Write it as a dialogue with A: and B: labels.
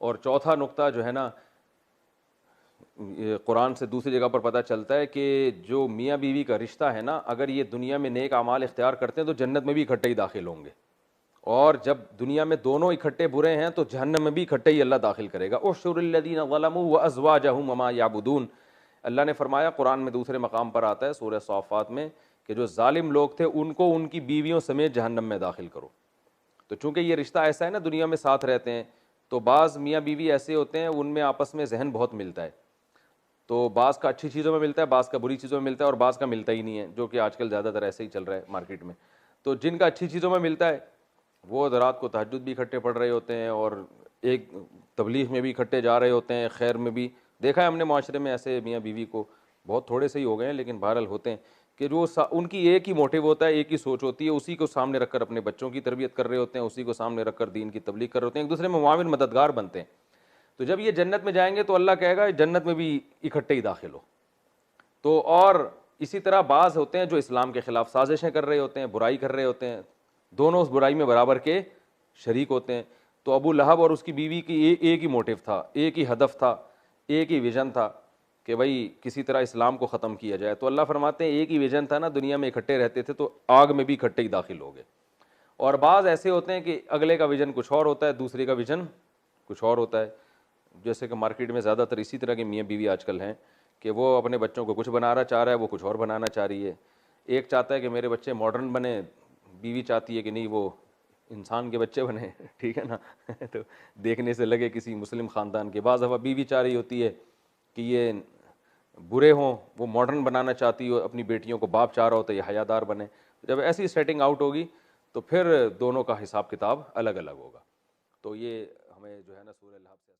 A: और चौथा नुक्ता जो है ना, ये कुरान से दूसरी जगह पर पता चलता है कि जो मियाँ बीवी का रिश्ता है ना, अगर ये दुनिया में नेक अमाल इख्तियार करते हैं तो जन्नत में भी इकट्ठे ही दाखिल होंगे, और जब दुनिया में दोनों इकट्ठे बुरे हैं तो जहन्नम में भी इकट्ठे ही अल्लाह दाखिल करेगा। उशुरुल्लज़ीना ज़लमू व अज़वाजहुम वमा याबुदून, अल्लाह ने फरमाया कुरान में दूसरे मकाम पर आता है सूरह सौफ़ात में कि जो जालिम लोग थे उनको उनकी बीवियों समेत जहन्नम में दाखिल करो। तो चूंकि ये रिश्ता ऐसा है ना, दुनिया में साथ रहते हैं, तो बाज़ मियाँ बीवी ऐसे होते हैं उनमें आपस में जहन बहुत मिलता है, तो बाज़ का अच्छी चीज़ों में मिलता है, बाज़ का बुरी चीज़ों में मिलता है, और बाज़ का मिलता ही नहीं है, जो कि आजकल ज़्यादातर ऐसे ही चल रहा है मार्केट में। तो जिनका अच्छी चीज़ों में मिलता है वो रात को तहज्जुद भी इकट्ठे पढ़ रहे होते हैं, और एक तबलीग में भी इकट्ठे जा रहे होते हैं, खैर में भी। देखा है हमने माशरे में ऐसे मियाँ बीवी को, बहुत थोड़े से ही हो गए हैं लेकिन बहरहाल होते हैं, कि जो उनकी एक ही मोटिव होता है, एक ही सोच होती है, उसी को सामने रखकर अपने बच्चों की तरबियत कर रहे होते हैं, उसी को सामने रखकर दीन की तबलीग कर रहे होते हैं, एक दूसरे में मुआविन मददगार बनते हैं। तो जब ये जन्नत में जाएंगे तो अल्लाह कहेगा जन्नत में भी इकट्ठे ही दाखिल हो। तो और इसी तरह बाज़ होते हैं जो इस्लाम के ख़िलाफ़ साजिशें कर रहे होते हैं, बुराई कर रहे होते हैं, दोनों उस बुराई में बराबर के शरीक होते हैं। तो अबू लहब और उसकी बीवी की एक ही मोटिव था, एक ही हदफ था, एक ही विज़न था कि भाई किसी तरह इस्लाम को ख़त्म किया जाए। तो अल्लाह फरमाते हैं एक ही विज़न था ना, दुनिया में इकट्ठे रहते थे तो आग में भी इकट्ठे ही दाखिल हो गए। और बाज़ ऐसे होते हैं कि अगले का विज़न कुछ और होता है, दूसरे का विज़न कुछ और होता है। जैसे कि मार्केट में ज़्यादातर इसी तरह के मियाँ बीवी आजकल हैं कि वो अपने बच्चों को कुछ बनाना चाह रहा है, वो कुछ और बनाना चाह रही है। एक चाहता है कि मेरे बच्चे मॉडर्न बने, बीवी चाहती है कि नहीं वो इंसान के बच्चे बने ठीक है ना तो देखने से लगे किसी मुस्लिम ख़ानदान के। बाज़ दफ़ा बीवी चाह रही होती है कि ये बुरे हों, वो मॉडर्न बनाना चाहती हो अपनी बेटियों को, बाप चाह रहा होता है ये हयादार बने। जब ऐसी सेटिंग आउट होगी तो फिर दोनों का हिसाब किताब अलग अलग होगा। तो ये हमें जो है ना सूरह लहब से